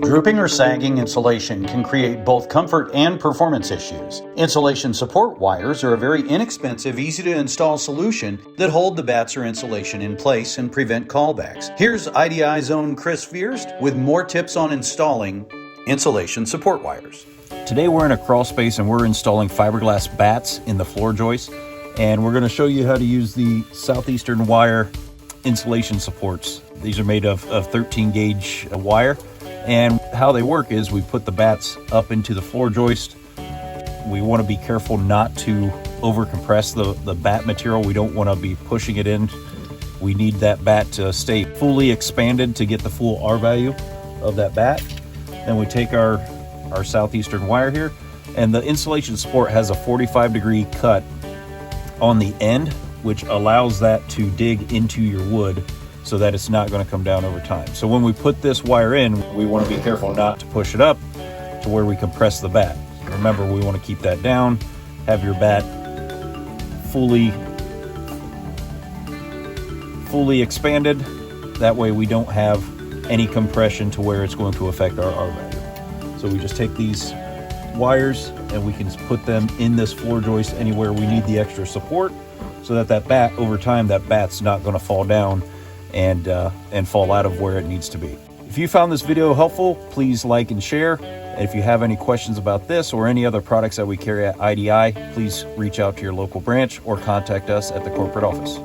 Drooping or sagging insulation can create both comfort and performance issues. Insulation support wires are a very inexpensive, easy to install solution that hold the batts or insulation in place and prevent callbacks. Here's IDI's own Chris Fuerst with more tips on installing insulation support wires. Today we're in a crawl space and we're installing fiberglass batts in the floor joist, and we're going to show you how to use the southeastern wire insulation supports. These are made of 13 gauge wire. And how they work is we put the batts up into the floor joist. We want to be careful not to over compress the batt material. We don't want to be pushing it in. We need that batt to stay fully expanded to get the full R value of that batt. Then we take our southeastern wire here, and the insulation support has a 45-degree cut on the end, which allows that to dig into your wood so that it's not going to come down over time. So when we put this wire in, we want to be careful not to push it up to where we compress the batt. Remember, we want to keep that down, have your batt fully expanded. That way we don't have any compression to where it's going to affect our R value. So we just take these wires and we can put them in this floor joist anywhere we need the extra support, so that batt, over time, that batt's not going to fall down and fall out of where it needs to be. If you found this video helpful, please like and share. And if you have any questions about this or any other products that we carry at IDI, please reach out to your local branch or contact us at the corporate office.